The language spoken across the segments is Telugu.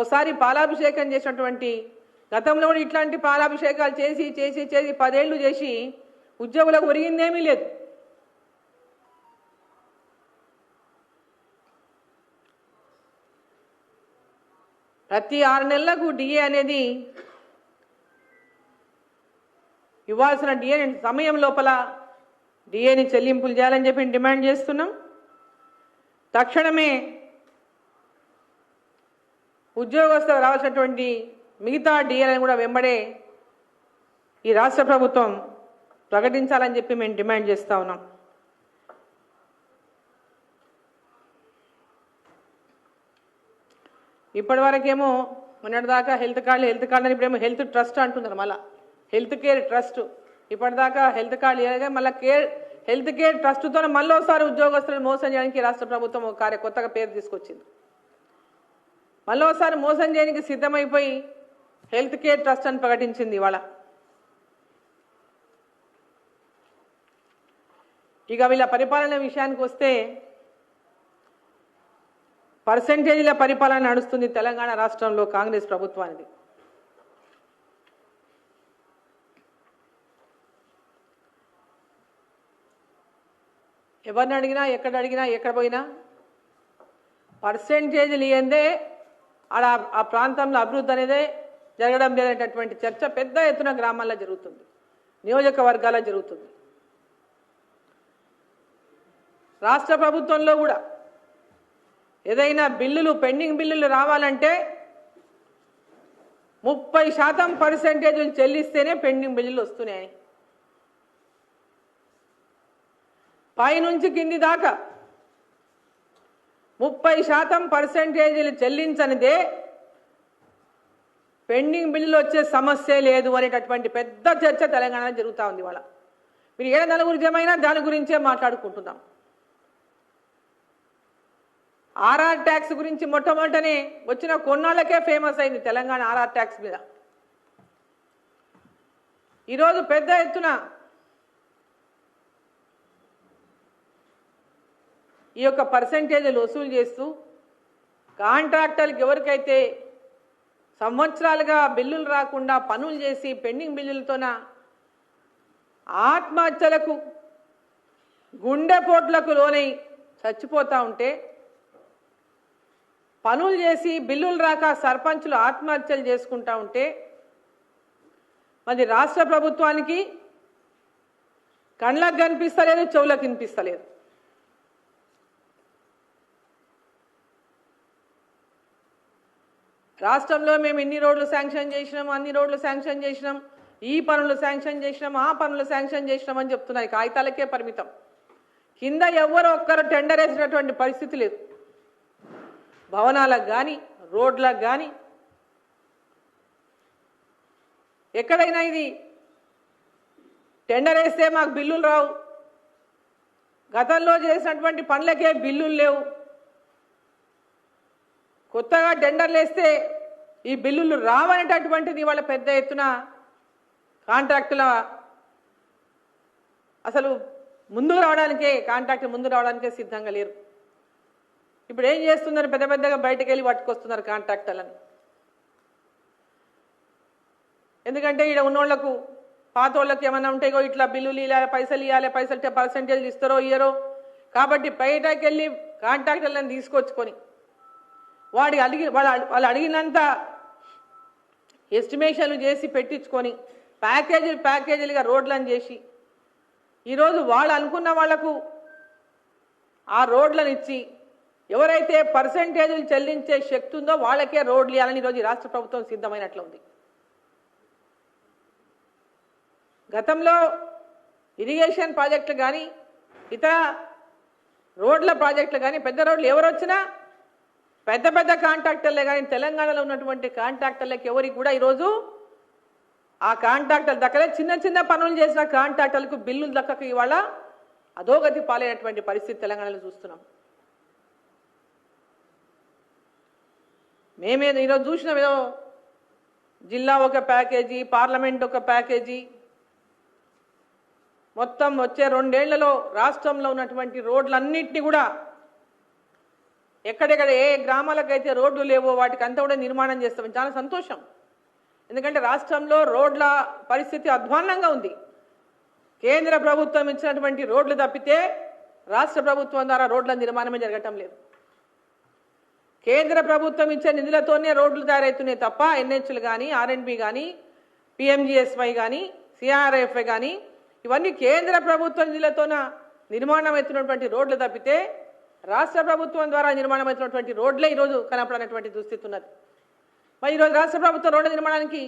ఓసారి పాలాభిషేకం చేసినటువంటి గతంలో కూడా ఇట్లాంటి పాలాభిషేకాలు చేసి చేసి చేసి 10 ఏళ్ళు చేసి ఉద్యోగులకు ఒరిగిందేమీ లేదు. ప్రతి 6 నెలలకు డిఏ అనేది ఇవ్వాల్సిన డిఏ సమయం లోపల డిఏని చెల్లింపులు చేయాలని చెప్పి డిమాండ్ చేస్తున్నాం. తక్షణమే ఉద్యోగస్తులకు రావాల్సినటువంటి మిగతా డిఏలను కూడా వెంబడే ఈ రాష్ట్ర ప్రభుత్వం ప్రకటించాలని చెప్పి మేము డిమాండ్ చేస్తూ ఉన్నాం. ఇప్పటి వరకేమో మొన్నటిదాకా హెల్త్ కార్డు అని ఇప్పుడేమో హెల్త్ ట్రస్ట్ అంటున్నారు. మళ్ళీ హెల్త్ కేర్ ట్రస్ట్. ఇప్పటిదాకా హెల్త్ కార్డు లేక మళ్ళీ హెల్త్ కేర్ ట్రస్ట్తో మళ్ళీసారి ఉద్యోగస్తులను మోసం చేయడానికి రాష్ట్ర ప్రభుత్వం ఒక కొత్తగా పేరు తీసుకొచ్చింది. మళ్ళీసారి మోసం చేయడానికి సిద్ధమైపోయి హెల్త్ కేర్ ట్రస్ట్ అని ప్రకటించింది ఇవాళ. ఇక వీళ్ళ పరిపాలన విషయానికి వస్తే పర్సెంటేజీల పరిపాలన నడుస్తుంది తెలంగాణ రాష్ట్రంలో కాంగ్రెస్ ప్రభుత్వానికి. ఎవరిని అడిగినా ఎక్కడ పోయినా పర్సెంటేజీలు ఇయ్యందే ఆ ప్రాంతంలో అభివృద్ధి అనేది జరగడం లేదనేటటువంటి చర్చ పెద్ద ఎత్తున గ్రామాల్లో జరుగుతుంది, నియోజకవర్గాల్లో జరుగుతుంది. రాష్ట్ర ప్రభుత్వంలో కూడా ఏదైనా బిల్లులు పెండింగ్ బిల్లులు రావాలంటే 30% పర్సెంటేజీలు చెల్లిస్తేనే పెండింగ్ బిల్లులు వస్తున్నాయి. పైనుంచి కింది దాకా 30% పర్సెంటేజీలు చెల్లించనిదే పెండింగ్ బిల్లులు వచ్చే సమస్య లేదు అనేటటువంటి పెద్ద చర్చ తెలంగాణలో జరుగుతూ ఉంది. ఇవాళ మీరు ఏ దాని గురించి ఏమైనా దాని గురించే మాట్లాడుకుంటున్నాం. ఆర్ఆర్ ట్యాక్స్ గురించి మొట్టమొదటనే వచ్చిన కొన్నాళ్ళకే ఫేమస్ అయింది తెలంగాణ ఆర్ఆర్ ట్యాక్స్ మీద. ఈరోజు పెద్ద ఎత్తున ఈ యొక్క పర్సెంటేజీలు వసూలు చేస్తూ కాంట్రాక్టర్లకు ఎవరికైతే సంవత్సరాలుగా బిల్లులు రాకుండా పనులు చేసి పెండింగ్ బిల్లులతోన ఆత్మహత్యలకు గుండెపోట్లకు లోనై చచ్చిపోతూ ఉంటే, పనులు చేసి బిల్లులు రాక సర్పంచులు ఆత్మహత్యలు చేసుకుంటూ ఉంటే, మరి రాష్ట్ర ప్రభుత్వానికి కళ్ళకు కనిపిస్తలేదు, చెవులకు వినిపిస్తలేదు. రాష్ట్రంలో మేము ఇన్ని రోడ్లు శాంక్షన్ చేసినాం, అన్ని రోడ్లు శాంక్షన్ చేసినాం, ఈ పనులు శాంక్షన్ చేసినాం, ఆ పనులు శాంక్షన్ చేసినాం అని చెప్తున్నాయి. కాగితాలకే పరిమితం. కింద ఎవరో ఒక్కరు టెండర్ వేసినటువంటి పరిస్థితి లేదు. భవనాలకు కానీ రోడ్లకు కానీ ఎక్కడైనా ఇది టెండర్ వేస్తే మాకు బిల్లులు రావు, గతంలో చేసినటువంటి పనులకే బిల్లులు లేవు, కొత్తగా టెండర్లు వేస్తే ఈ బిల్లులు రావనేటటువంటిది వాళ్ళ పెద్ద ఎత్తున కాంట్రాక్టుల అసలు ముందుకు రావడానికే సిద్ధంగా లేరు. ఇప్పుడు ఏం చేస్తున్నారు? పెద్ద పెద్దగా బయటకు వెళ్ళి పట్టుకొస్తున్నారు కాంట్రాక్టర్లను. ఎందుకంటే ఇక్కడ ఉన్నోళ్లకు పాత వాళ్ళకి ఏమైనా ఉంటాయో ఇట్లా బిల్లులు ఇవ్వాలి, పైసలు పర్సెంటేజ్ ఇస్తారో ఇయ్యరో, కాబట్టి బయటకు వెళ్ళి కాంట్రాక్టర్లను తీసుకొచ్చుకొని వాళ్ళు అడిగినంత ఎస్టిమేషన్లు చేసి పెట్టించుకొని ప్యాకేజీలుగా రోడ్లను చేసి ఈరోజు వాళ్ళు అనుకున్న వాళ్లకు ఆ రోడ్లను ఇచ్చి ఎవరైతే పర్సెంటేజీలు చెల్లించే శక్తి ఉందో వాళ్ళకే రోడ్లు ఇవ్వాలని ఈరోజు రాష్ట్ర ప్రభుత్వం సిద్ధమైనట్లు ఉంది. గతంలో ఇరిగేషన్ ప్రాజెక్టులు కానీ ఇతర రోడ్ల ప్రాజెక్టులు కానీ పెద్ద రోడ్లు ఎవరు వచ్చినా పెద్ద పెద్ద కాంట్రాక్టర్లే, కానీ తెలంగాణలో ఉన్నటువంటి కాంట్రాక్టర్లకు ఎవరికి కూడా ఈరోజు ఆ కాంట్రాక్టర్లు దక్కలే. చిన్న చిన్న పనులు చేసిన కాంట్రాక్టర్లకు బిల్లులు దక్కక ఇవాళ అధోగతి పాలైనటువంటి పరిస్థితి తెలంగాణలో చూస్తున్నాం. మేమే ఈరోజు చూసినాం, ఏదో జిల్లా ఒక ప్యాకేజీ, పార్లమెంట్ ఒక ప్యాకేజీ, మొత్తం వచ్చే 2 ఏళ్లలో రాష్ట్రంలో ఉన్నటువంటి రోడ్లన్నింటినీ కూడా ఎక్కడెక్కడ ఏ గ్రామాలకైతే రోడ్లు లేవో వాటికి అంతా కూడా నిర్మాణం చేస్తాం. చాలా సంతోషం. ఎందుకంటే రాష్ట్రంలో రోడ్ల పరిస్థితి అధ్వాన్నంగా ఉంది. కేంద్ర ప్రభుత్వం ఇచ్చినటువంటి రోడ్లు తప్పితే రాష్ట్ర ప్రభుత్వం ద్వారా రోడ్ల నిర్మాణమే జరగటం లేదు. కేంద్ర ప్రభుత్వం ఇచ్చే నిధులతోనే రోడ్లు తయారవుతున్నాయి తప్ప ఎన్హెచ్లు కానీ, ఆర్ఎండ్బి కానీ, పిఎంజిఎస్వై కానీ, సిఆర్ఎఫ్ఐ కానీ ఇవన్నీ కేంద్ర ప్రభుత్వ నిధులతోన నిర్మాణం అవుతున్నటువంటి రోడ్లు తప్పితే రాష్ట్ర ప్రభుత్వం ద్వారా నిర్మాణం అవుతున్నటువంటి రోడ్లే ఈరోజు కనపడనటువంటి దుస్థితి ఉన్నది. మరి ఈరోజు రాష్ట్ర ప్రభుత్వం రోడ్ల నిర్మాణానికి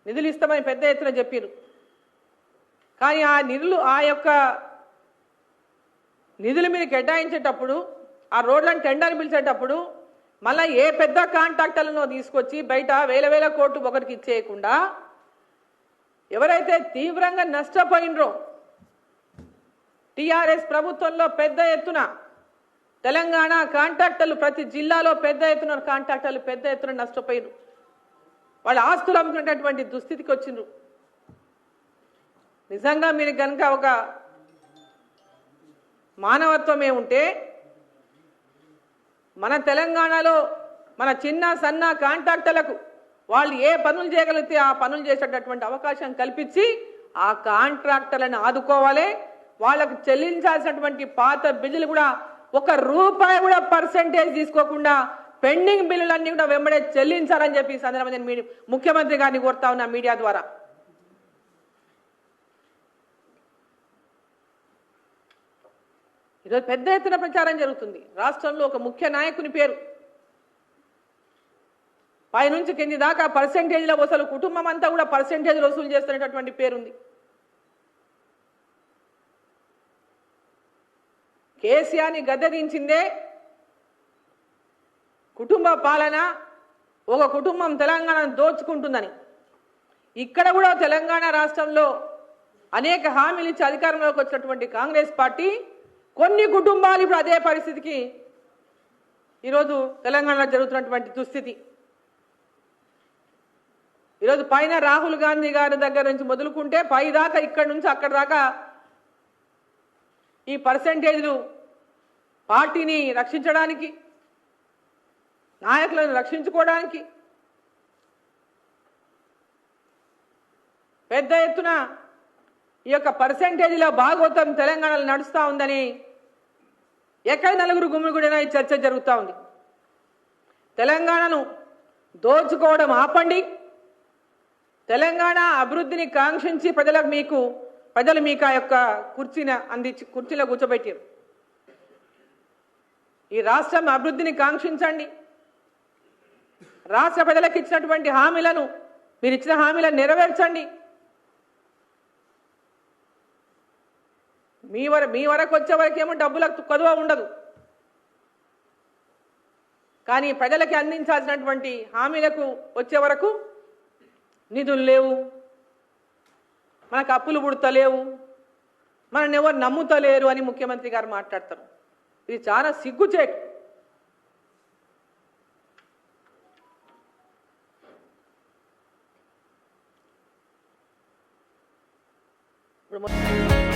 నిధులు ఇస్తామని పెద్ద ఎత్తున చెప్పారు. కానీ ఆ యొక్క నిధులు మీరు కేటాయించేటప్పుడు, ఆ రోడ్లను టెండర్ పిలిచేటప్పుడు మళ్ళీ ఏ పెద్ద కాంట్రాక్టర్లను తీసుకొచ్చి బయట వేల వేల కోట్లు ఒకరికి ఇచ్చేయకుండా ఎవరైతే తీవ్రంగా నష్టపోయినరో, టీఆర్ఎస్ ప్రభుత్వంలో పెద్ద ఎత్తున తెలంగాణ కాంట్రాక్టర్లు ప్రతి జిల్లాలో పెద్ద ఎత్తున నష్టపోయినారు. వాళ్ళ ఆస్తులు అమ్ముకునేటటువంటి దుస్థితికి వచ్చిండ్రు. నిజంగా మీరు కనుక ఒక మానవత్వమే ఉంటే మన తెలంగాణలో మన చిన్న సన్న కాంట్రాక్టర్లకు వాళ్ళు ఏ పనులు చేయగలిగితే ఆ పనులు చేసేటటువంటి అవకాశం కల్పించి ఆ కాంట్రాక్టర్లను ఆదుకోవాలి. వాళ్ళకు చెల్లించాల్సినటువంటి పాత బిల్లులు కూడా ₹1 కూడా పర్సెంటేజ్ తీసుకోకుండా పెండింగ్ బిల్లులన్నీ కూడా వెంబడే చెల్లించాలని చెప్పి ఈ సందర్భంగా నేను ముఖ్యమంత్రి గారిని కోరుతా ఉన్నా మీడియా ద్వారా. ఈరోజు పెద్ద ఎత్తున ప్రచారం జరుగుతుంది. రాష్ట్రంలో ఒక ముఖ్య నాయకుని పేరు పైనుంచి కింది దాకా పర్సెంటేజ్ల వసూలు, కుటుంబం అంతా కూడా పర్సెంటేజ్ వసూలు చేస్తున్నటువంటి పేరుంది. కేసీఆర్ని గద్దెదించిందే కుటుంబ పాలన, ఒక కుటుంబం తెలంగాణను దోచుకుంటుందని. ఇక్కడ కూడా తెలంగాణ రాష్ట్రంలో అనేక హామీలు ఇచ్చి అధికారంలోకి వచ్చినటువంటి కాంగ్రెస్ పార్టీ కొన్ని కుటుంబాలు ఇప్పుడు అదే పరిస్థితికి ఈరోజు తెలంగాణలో జరుగుతున్నటువంటి దుస్థితి. ఈరోజు పైన రాహుల్ గాంధీ గారి దగ్గర నుంచి మొదలుకుంటే పై దాకా, ఇక్కడి నుంచి అక్కడ దాకా ఈ పర్సెంటేజ్లు పార్టీని రక్షించడానికి, నాయకులను రక్షించుకోవడానికి పెద్ద ఎత్తున ఈ యొక్క పర్సెంటేజ్ల భాగవతం తెలంగాణలో నడుస్తూ ఉందని ఎక్కడ నలుగురు గుమిగూడినా ఈ చర్చ జరుగుతూ ఉంది. తెలంగాణను దోచుకోవడం ఆపండి. తెలంగాణ అభివృద్ధిని కాంక్షించి ప్రజలు మీకు ఆ యొక్క కుర్చీని అందించి కుర్చీలో కూర్చోబెట్టారు. ఈ రాష్ట్రం అభివృద్ధిని కాంక్షించండి. రాష్ట్ర ప్రజలకు ఇచ్చినటువంటి హామీలను, మీరు ఇచ్చిన హామీలను నెరవేర్చండి. మీ వరకు వచ్చే వరకేమో డబ్బులకు కొదువ ఉండదు. కానీ ప్రజలకి అందించాల్సినటువంటి హామీలకు వచ్చే వరకు నిధులు లేవు, మనకు అప్పులు పుడతలేవు, మనల్ని ఎవరు నమ్ముతలేరు అని ముఖ్యమంత్రి గారు మాట్లాడతారు. ఇది చాలా సిగ్గుచేటు. ఇప్పుడు